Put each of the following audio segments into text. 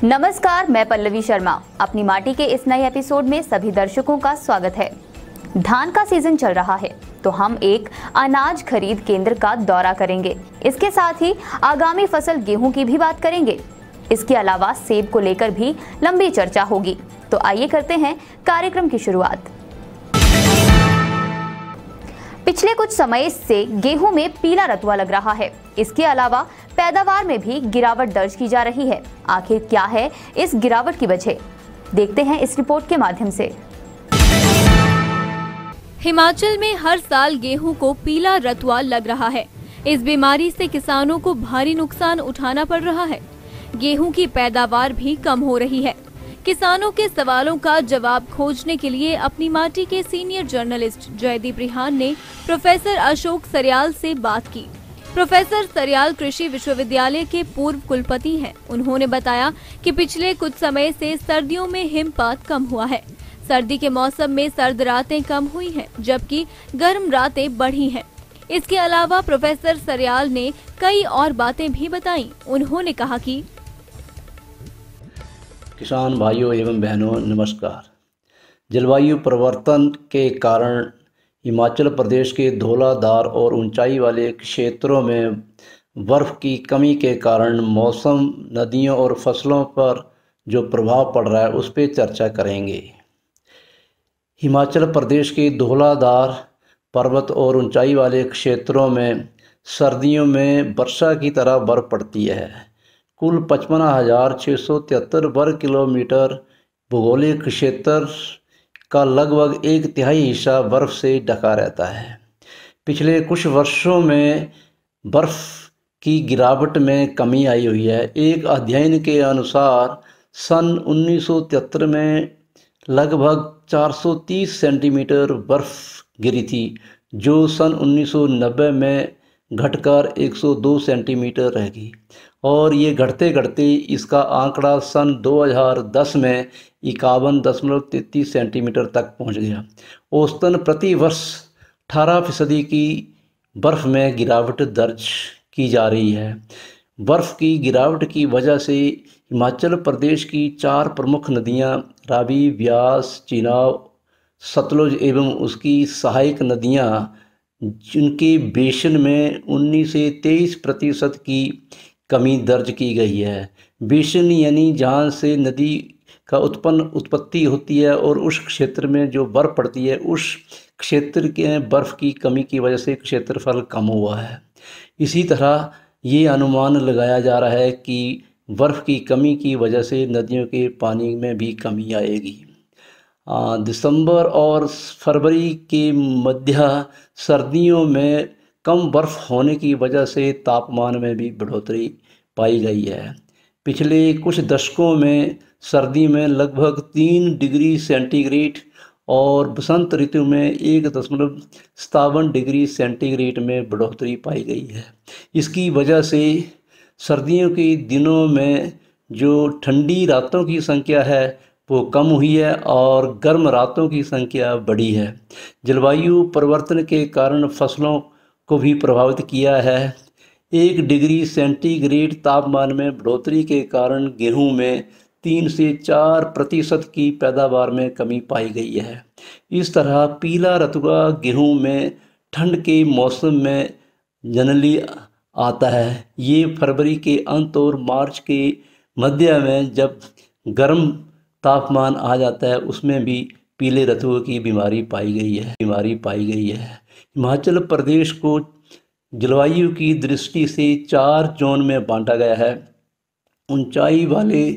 नमस्कार, मैं पल्लवी शर्मा। अपनी माटी के इस नए एपिसोड में सभी दर्शकों का स्वागत है। धान का सीजन चल रहा है तो हम एक अनाज खरीद केंद्र का दौरा करेंगे। इसके साथ ही आगामी फसल गेहूं की भी बात करेंगे। इसके अलावा सेब को लेकर भी लंबी चर्चा होगी। तो आइए करते हैं कार्यक्रम की शुरुआत। पिछले कुछ समय से गेहूं में पीला रतुआ लग रहा है। इसके अलावा पैदावार में भी गिरावट दर्ज की जा रही है। आखिर क्या है इस गिरावट की वजह, देखते हैं इस रिपोर्ट के माध्यम से। हिमाचल में हर साल गेहूं को पीला रतुआ लग रहा है। इस बीमारी से किसानों को भारी नुकसान उठाना पड़ रहा है। गेहूं की पैदावार भी कम हो रही है। किसानों के सवालों का जवाब खोजने के लिए अपनी माटी के सीनियर जर्नलिस्ट जयदीप रिहान ने प्रोफेसर अशोक सरियाल से बात की। प्रोफेसर सरियाल कृषि विश्वविद्यालय के पूर्व कुलपति हैं। उन्होंने बताया कि पिछले कुछ समय से सर्दियों में हिमपात कम हुआ है। सर्दी के मौसम में सर्द रातें कम हुई हैं, जबकि गर्म रातें बढ़ी हैं। इसके अलावा प्रोफेसर सरियाल ने कई और बातें भी बताई। उन्होंने कहा कि किसान भाइयों एवं बहनों, नमस्कार। जलवायु परिवर्तन के कारण हिमाचल प्रदेश के धौलाधार और ऊंचाई वाले क्षेत्रों में बर्फ़ की कमी के कारण मौसम, नदियों और फसलों पर जो प्रभाव पड़ रहा है उस पर चर्चा करेंगे। हिमाचल प्रदेश के धौलाधार पर्वत और ऊंचाई वाले क्षेत्रों में सर्दियों में वर्षा की तरह बर्फ़ पड़ती है। कुल 55,673 वर्ग किलोमीटर भौगोलिक क्षेत्र का लगभग एक तिहाई हिस्सा बर्फ़ से ढका रहता है। पिछले कुछ वर्षों में बर्फ़ की गिरावट में कमी आई हुई है। एक अध्ययन के अनुसार सन 1973 में लगभग 430 सेंटीमीटर बर्फ़ गिरी थी, जो सन 1990 में घटकर 102 सेंटीमीटर रह गई और ये घटते घटते इसका आंकड़ा सन 2010 में 51.33 सेंटीमीटर तक पहुंच गया। औसतन प्रति वर्ष 18% की बर्फ़ में गिरावट दर्ज की जा रही है। बर्फ़ की गिरावट की वजह से हिमाचल प्रदेश की 4 प्रमुख नदियां रावी, ब्यास, चिनाब, सतलुज एवं उसकी सहायक नदियां, जिनके बेशन में 19 से 23% की कमी दर्ज की गई है। बेशन यानी जहाँ से नदी का उत्पत्ति होती है और उस क्षेत्र में जो बर्फ़ पड़ती है, उस क्षेत्र के बर्फ़ की कमी की वजह से क्षेत्रफल कम हुआ है। इसी तरह ये अनुमान लगाया जा रहा है कि बर्फ़ की कमी की वजह से नदियों के पानी में भी कमी आएगी। दिसंबर और फरवरी के मध्य सर्दियों में कम बर्फ़ होने की वजह से तापमान में भी बढ़ोतरी पाई गई है। पिछले कुछ दशकों में सर्दी में लगभग 3 डिग्री सेंटीग्रेड और बसंत ऋतु में 1.57 डिग्री सेंटीग्रेड में बढ़ोतरी पाई गई है। इसकी वजह से सर्दियों के दिनों में जो ठंडी रातों की संख्या है वो कम हुई है और गर्म रातों की संख्या बढ़ी है। जलवायु परिवर्तन के कारण फसलों को भी प्रभावित किया है। 1 डिग्री सेंटीग्रेड तापमान में बढ़ोतरी के कारण गेहूं में 3 से 4% की पैदावार में कमी पाई गई है। इस तरह पीला रतुआ गेहूं में ठंड के मौसम में जनरली आता है। ये फरवरी के अंत और मार्च के मध्य में जब गर्म तापमान आ जाता है, उसमें भी पीले रतुए की बीमारी पाई गई है। हिमाचल प्रदेश को जलवायु की दृष्टि से 4 जोन में बांटा गया है। ऊंचाई वाले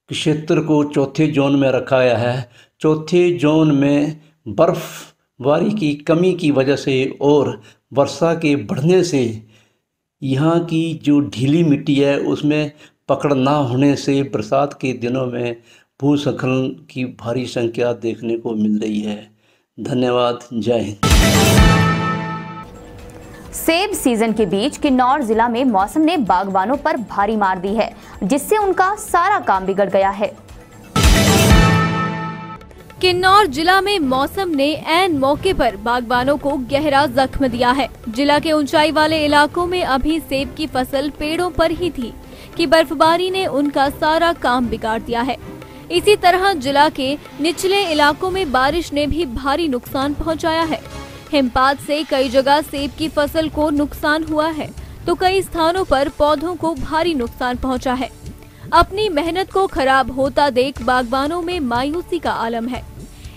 क्षेत्र को चौथे जोन में रखा गया है। चौथे जोन में बर्फबारी की कमी की वजह से और वर्षा के बढ़ने से यहाँ की जो ढीली मिट्टी है उसमें पकड़ ना होने से बरसात के दिनों में भूस्खलन की भारी संख्या देखने को मिल रही है। धन्यवाद। जय हिंद। सेब सीजन के बीच किन्नौर जिला में मौसम ने बागवानों पर भारी मार दी है, जिससे उनका सारा काम बिगड़ गया है। किन्नौर जिला में मौसम ने ऐन मौके पर बागवानों को गहरा जख्म दिया है। जिला के ऊंचाई वाले इलाकों में अभी सेब की फसल पेड़ों पर ही थी कि बर्फबारी ने उनका सारा काम बिगाड़ दिया है। इसी तरह जिला के निचले इलाकों में बारिश ने भी भारी नुकसान पहुंचाया है। हिमपात से कई जगह सेब की फसल को नुकसान हुआ है तो कई स्थानों पर पौधों को भारी नुकसान पहुंचा है। अपनी मेहनत को खराब होता देख बागबानों में मायूसी का आलम है।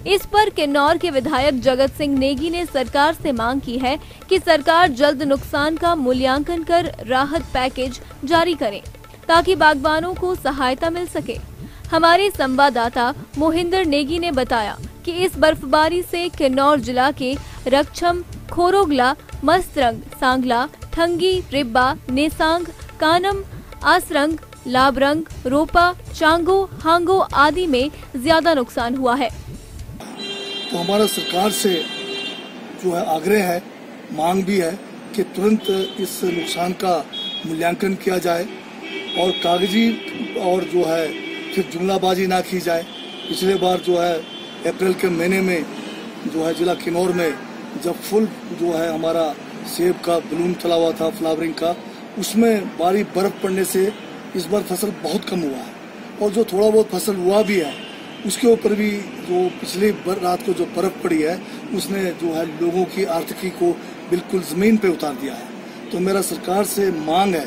इस पर किन्नौर के विधायक जगत सिंह नेगी ने सरकार से मांग की है कि सरकार जल्द नुकसान का मूल्यांकन कर राहत पैकेज जारी करे ताकि बागबानों को सहायता मिल सके। हमारे संवाददाता मोहिंदर नेगी ने बताया कि इस बर्फबारी से किन्नौर जिला के रक्षम, खोरोगला, मस्तरंग, सांगला, ठंगी, रिब्बा, नेसांग, कानम, आसरंग, लाबरंग, रोपा, चांगो, हांगो आदि में ज्यादा नुकसान हुआ है। तो हमारा सरकार से जो है आग्रह है, मांग भी है कि तुरंत इस नुकसान का मूल्यांकन किया जाए और कागजी और जो है फिर जुमलाबाजी ना की जाए। पिछले बार जो है अप्रैल के महीने में जो है जिला किन्नौर में जब फुल जो है हमारा सेब का बलून चला हुआ था फ्लावरिंग का, उसमें भारी बर्फ पड़ने से इस बार फसल बहुत कम हुआ है और जो थोड़ा बहुत फसल हुआ भी है उसके ऊपर भी जो पिछली रात को जो बर्फ पड़ी है उसने जो है लोगों की आर्थिकी को बिल्कुल जमीन पे उतार दिया है। तो मेरा सरकार से मांग है,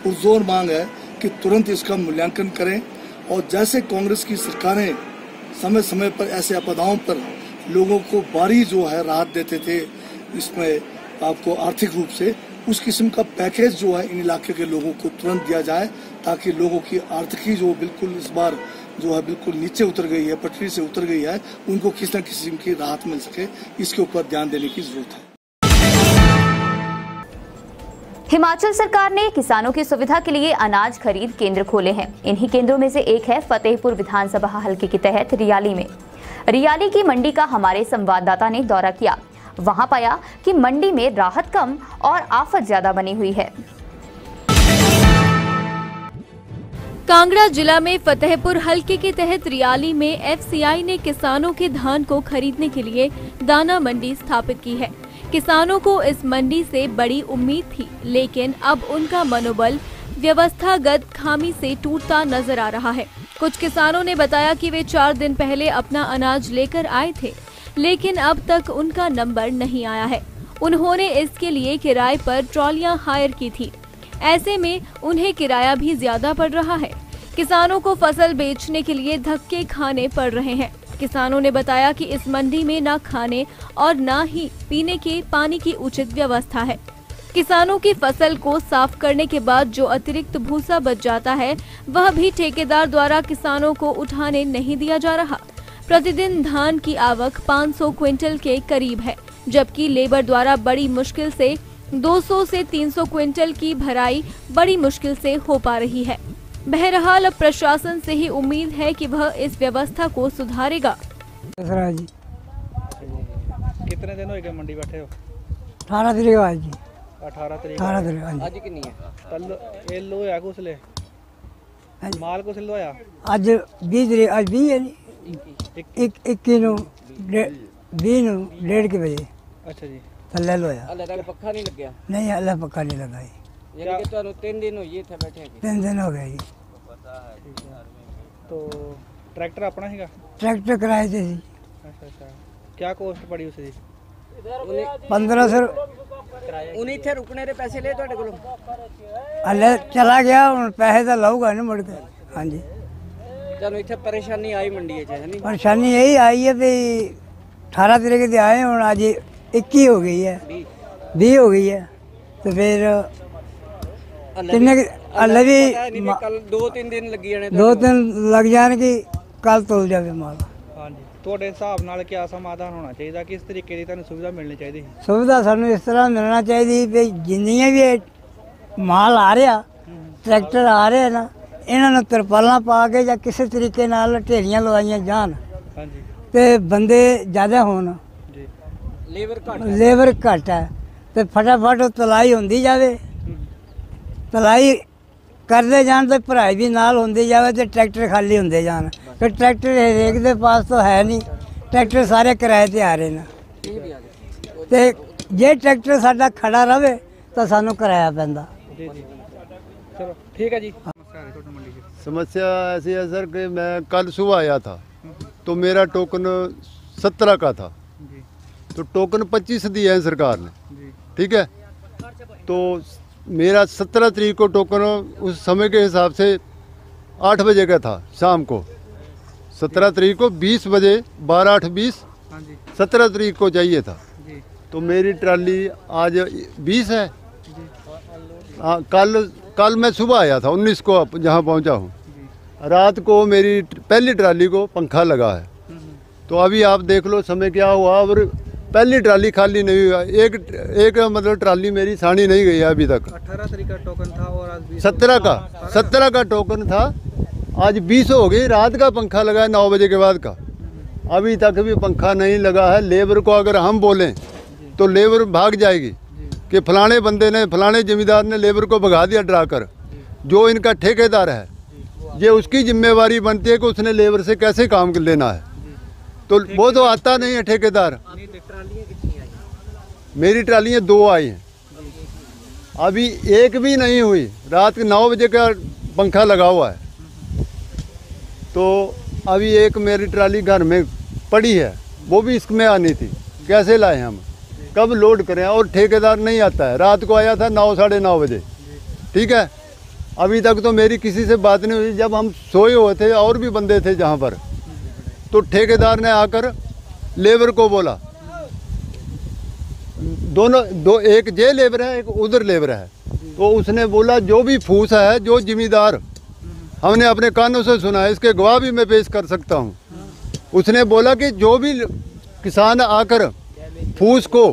पुरजोर मांग है कि तुरंत इसका मूल्यांकन करें और जैसे कांग्रेस की सरकारें समय समय पर ऐसे आपदाओं पर लोगों को भारी जो है राहत देते थे, इसमें आपको आर्थिक रूप से उस किस्म का पैकेज जो है इन इलाके के लोगों को तुरंत दिया जाए ताकि लोगों की आर्थिकी जो बिल्कुल इस बार जो है बिल्कुल नीचे उतर गई है, पटरी से उतर गई है, उनको किसी न किसी की राहत मिल सके, इसके ऊपर ध्यान देने की जरूरत है। हिमाचल सरकार ने किसानों की सुविधा के लिए अनाज खरीद केंद्र खोले हैं। इन्हीं केंद्रों में से एक है फतेहपुर विधानसभा हलके के तहत रियाली में। रियाली की मंडी का हमारे संवाददाता ने दौरा किया। वहां पाया कि मंडी में राहत कम और आफत ज्यादा बनी हुई है। कांगड़ा जिला में फतेहपुर हलके के तहत रियाली में एफसीआई ने किसानों के धान को खरीदने के लिए दाना मंडी स्थापित की है। किसानों को इस मंडी से बड़ी उम्मीद थी, लेकिन अब उनका मनोबल व्यवस्थागत खामी से टूटता नजर आ रहा है। कुछ किसानों ने बताया कि वे 4 दिन पहले अपना अनाज लेकर आए थे, लेकिन अब तक उनका नंबर नहीं आया है। उन्होंने इसके लिए किराए पर ट्रॉलियां हायर की थी। ऐसे में उन्हें किराया भी ज्यादा पड़ रहा है। किसानों को फसल बेचने के लिए धक्के खाने पड़ रहे हैं। किसानों ने बताया कि इस मंडी में न खाने और न ही पीने के पानी की उचित व्यवस्था है। किसानों की फसल को साफ करने के बाद जो अतिरिक्त भूसा बच जाता है वह भी ठेकेदार द्वारा किसानों को उठाने नहीं दिया जा रहा। प्रतिदिन धान की आवक 500 क्विंटल के करीब है, जबकि लेबर द्वारा बड़ी मुश्किल से 200 से 300 क्विंटल की भराई बड़ी मुश्किल से हो पा रही है। बहरहाल अब प्रशासन से ही उम्मीद है कि वह इस व्यवस्था को सुधारेगा। जी कितने दिन हो गए मंडी बैठे हो? 18 तरीक आज जी 18 तरीक आज कितनी है? कल ये लो या कुछ ले माल कुछ लो या आज 20 तरीक आज 20 है 21 नु 20 नु 1:30 के बजे। अच्छा जी, थल्ले लोया अल्लाह पक्का नहीं लग गया? नहीं अल्लाह पक्का नहीं लगा जी। यानी कि तो 3 दिन हो ये थे बैठे? 3 दिन हो गए जी। तो ट्रैक्टर अपना हीगा? ट्रैक्टर किराए से जी। अच्छा अच्छा, क्या कॉस्ट पड़ी उसे जी? 1500 उन्हीं थे रुकने रे पैसे ले ਤੁਹਾਡੇ ਕੋਲੋਂ? अल्लाह चला गया ਹੁਣ पैसे तो लाऊगा ना मुड़ के। हाँ जी, चलो इतने परेशानी आई मंडी च है नहीं? परेशानी यही आई है भी 18 तरीक से आए हूँ, आज 21 हो गई है, 20 हो गई है, तो फिर किन्ने अल्लाह भी कल 2-3 दिन लगी जाने? 2 दिन लग जाने की कल तोल जावे माल। हाँ जी, ਤੁਹਾਡੇ ਹਿਸਾਬ ਨਾਲ ਕੀ ਸਮਾਧਾਨ ਹੋਣਾ ਚਾਹੀਦਾ? ਕਿਸ ਤਰੀਕੇ ਦੀ ਤੁਹਾਨੂੰ ਸੁਵਿਧਾ ਮਿਲਣੀ ਚਾਹੀਦੀ? सुविधा सानू इस तरह मिलना चाहिए भी जिन्नियां भी माल आ रहा ट्रैक्टर आ रहे ना, इन्होंने तरपालां पा के या किसी तरीके नाल ढेरियां लवाइयां जान हाँ जी ते बंदे ज़्यादा होन, जी लेबर घट है तो फटाफट तलाई होंदी जावे, तलाई करते जान तो भराई भी नाल होंदी जावे तो ट्रैक्टर खाली होंदे जान। फिर ट्रैक्टर हरेक दे पास तो है नहीं, ट्रैक्टर सारे किराए ते आ रहे हैं ते जे ट्रैक्टर साडा खड़ा रहे तो सानू किराया पैंदा। जी जी, चलो ठीक है जी। रही है मंडी से? समस्या ऐसी है सर कि मैं कल सुबह आया था तो मेरा टोकन 17 का था, जी तो टोकन 25 दिया है सरकार ने, जी ठीक है। तो मेरा 17 तारीख को टोकन उस समय के हिसाब से 8 बजे का था शाम को, 17 तारीख को 20 बजे 12 8 20 हाँ जी 17 तारीख को चाहिए था। जी तो मेरी ट्राली आज 20 है। जी हाँ, कल मैं सुबह आया था 19 को जहाँ पहुँचा हूँ। जी रात को मेरी पहली ट्राली को पंखा लगा है। तो अभी आप देख लो समय क्या हुआ, और पहली ट्राली खाली नहीं हुआ, एक मतलब ट्राली मेरी साड़ी नहीं गई है अभी तक। 18 तारीख का टोकन था और आज 20 17 का टोकन था, आज 20 हो गई। रात का पंखा लगा है 9 बजे के बाद का, अभी तक भी पंखा नहीं लगा है। लेबर को अगर हम बोलें तो लेबर भाग जाएगी कि फलाने बंदे ने, फलाने जमींदार ने लेबर को भगा दिया डरा कर। जो इनका ठेकेदार है ये उसकी जिम्मेवारी बनती है कि उसने लेबर से कैसे काम लेना है, तो वो तो आता नहीं है ठेकेदार। मेरी ट्रालियाँ 2 आई हैं, अभी एक भी नहीं हुई। रात के 9 बजे का पंखा लगा हुआ है, तो अभी एक मेरी ट्राली घर में पड़ी है, वो भी इसमें आनी थी। कैसे लाए हम, कब लोड करें, और ठेकेदार नहीं आता है। रात को आया था 9 साढ़े 9 बजे, ठीक है। अभी तक तो मेरी किसी से बात नहीं हुई। जब हम सोए हुए थे और भी बंदे थे जहाँ पर, तो ठेकेदार ने आकर लेबर को बोला, दो एक जे लेबर है एक उधर लेबर है, तो उसने बोला जो भी फूस है, जो जिम्मेदार, हमने अपने कानों से सुना है, इसके गवाह भी मैं पेश कर सकता हूँ। उसने बोला कि जो भी किसान आकर फूस को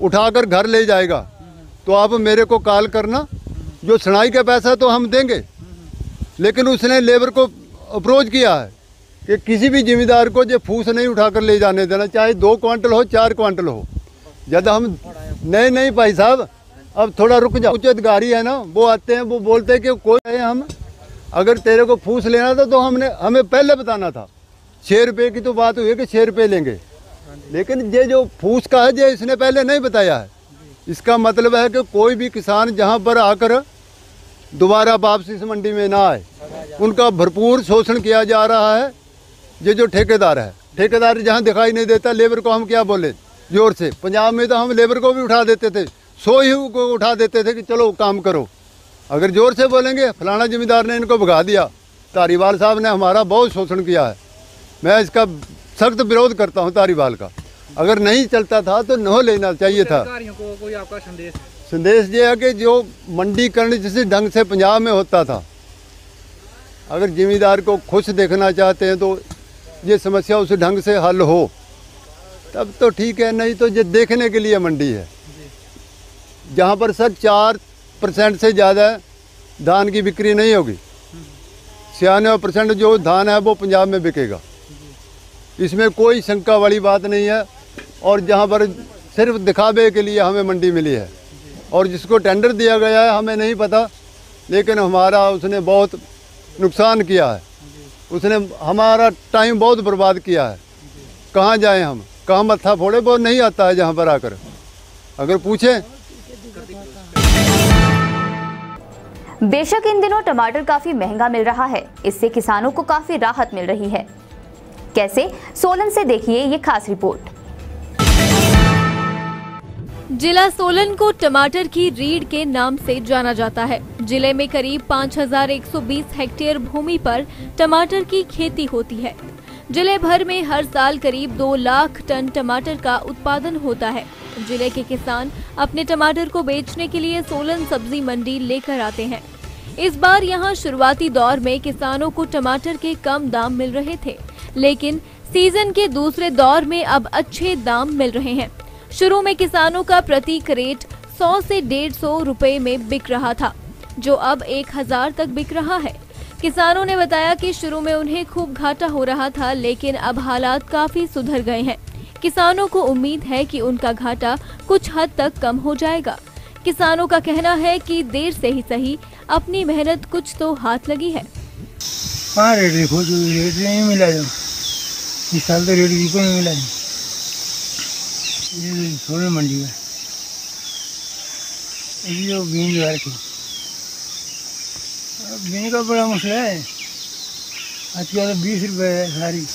उठाकर घर ले जाएगा तो आप मेरे को कॉल करना, जो सुनाई का पैसा तो हम देंगे। लेकिन उसने लेबर को अप्रोच किया है कि किसी भी जिम्मेदार को जो फूस नहीं उठाकर ले जाने देना, चाहे 2 क्वांटल हो 4 क्वांटल हो। जब हम नहीं भाई साहब अब थोड़ा रुक जाओ, उच्च अधिकारी है ना, वो आते हैं, वो बोलते हैं कि कोई है, हम अगर तेरे को फूस लेना था तो हमें पहले बताना था। 6 रुपये की तो बात हुई है कि 6 रुपये लेंगे, लेकिन ये जो फूस का है ये इसने पहले नहीं बताया है। इसका मतलब है कि कोई भी किसान जहाँ पर आकर दोबारा वापसी इस मंडी में ना आए, उनका भरपूर शोषण किया जा रहा है। ये जो ठेकेदार है, ठेकेदार जहाँ दिखाई नहीं देता, लेबर को हम क्या बोले जोर से। पंजाब में तो हम लेबर को भी उठा देते थे, सोई को उठा देते थे कि चलो काम करो। अगर जोर से बोलेंगे फलाना जिम्मेदार ने इनको भगा दिया, धारीवाल साहब ने हमारा बहुत शोषण किया है। मैं इसका सख्त विरोध करता हूँ धारीवाल का। अगर नहीं चलता था तो न लेना चाहिए था। अधिकारियों को कोई आपका संदेश ये है कि जो मंडीकरण जिस ढंग से पंजाब में होता था, अगर जिम्मेदार को खुश देखना चाहते हैं तो ये समस्या उस ढंग से हल हो तब तो ठीक है, नहीं तो ये देखने के लिए मंडी है जहाँ पर सर 4% से ज़्यादा धान की बिक्री नहीं होगी। 96% जो धान है वो पंजाब में बिकेगा, इसमें कोई शंका वाली बात नहीं है। और जहाँ पर सिर्फ दिखावे के लिए हमें मंडी मिली है, और जिसको टेंडर दिया गया है हमें नहीं पता, लेकिन हमारा उसने बहुत नुकसान किया है। उसने हमारा टाइम बहुत बर्बाद किया है। कहाँ जाएं हम, कहाँ मत्था फोड़े, वो नहीं आता है जहाँ पर आकर अगर पूछें। बेशक इन दिनों टमाटर काफी महंगा मिल रहा है, इससे किसानों को काफी राहत मिल रही है। कैसे, सोलन से देखिए ये खास रिपोर्ट। जिला सोलन को टमाटर की रीढ़ के नाम से जाना जाता है। जिले में करीब 5120 हेक्टेयर भूमि पर टमाटर की खेती होती है। जिले भर में हर साल करीब 2 लाख टन टमाटर का उत्पादन होता है। जिले के किसान अपने टमाटर को बेचने के लिए सोलन सब्जी मंडी लेकर आते हैं। इस बार यहां शुरुआती दौर में किसानों को टमाटर के कम दाम मिल रहे थे, लेकिन सीजन के दूसरे दौर में अब अच्छे दाम मिल रहे हैं। शुरू में किसानों का प्रति क्रेट 100 से 150 रुपए में बिक रहा था, जो अब 1000 तक बिक रहा है। किसानों ने बताया कि शुरू में उन्हें खूब घाटा हो रहा था, लेकिन अब हालात काफी सुधर गए हैं। किसानों को उम्मीद है कि उनका घाटा कुछ हद तक कम हो जाएगा। किसानों का कहना है कि देर से ही सही अपनी मेहनत कुछ तो हाथ लगी है। हाँ, रेट देखो, जो रेट नहीं मिला, जो इस साल तो रेट बिल्कुल नहीं मिला। ये सोलन मंडी में ये जो बीन जो है बीने का बड़ा मसला है। आजकल 20 रुपए है सारी।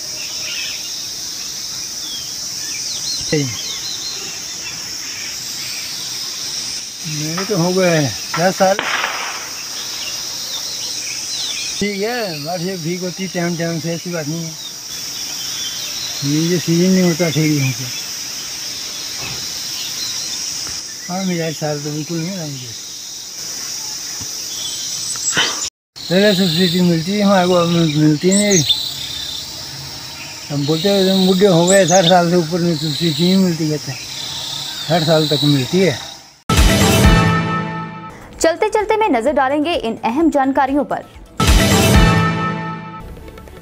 मेरे तो हो गए 10 साल। ठीक है, बात ये ठीक होती टाइम टाइम से, ऐसी बात नहीं है। ये सीजन नहीं होता ठीक यहाँ पे। हाँ, मेरा साल तो बिल्कुल नहीं आएंगे। पहले सब्सिडी मिलती है, हमारे को मिलती नहीं। हम बोलते हैं बुढ़े हो गए 60 साल से ऊपर में सब्सिडी नहीं मिलती, कहते हैं 60 साल तक मिलती है। चलते चलते में नजर डालेंगे इन अहम जानकारियों पर।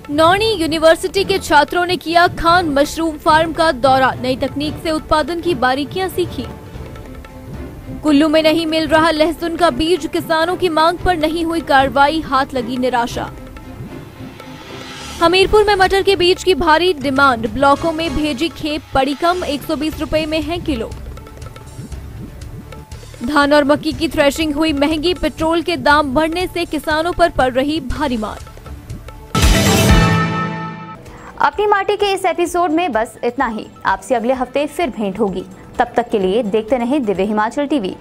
नौणी यूनिवर्सिटी के छात्रों ने किया खान मशरूम फार्म का दौरा, नई तकनीक से उत्पादन की बारीकियां सीखी। कुल्लू में नहीं मिल रहा लहसुन का बीज, किसानों की मांग पर नहीं हुई कार्रवाई, हाथ लगी निराशा। हमीरपुर में मटर के बीज की भारी डिमांड, ब्लॉकों में भेजी खेप पड़ी कम, 120 रुपए में है किलो। धान और मक्की की थ्रेशिंग हुई महंगी, पेट्रोल के दाम बढ़ने से किसानों पर पड़ रही भारी मार। अपनी माटी के इस एपिसोड में बस इतना ही। आपसे अगले हफ्ते फिर भेंट होगी। तब तक के लिए देखते रहें दिव्य हिमाचल टीवी।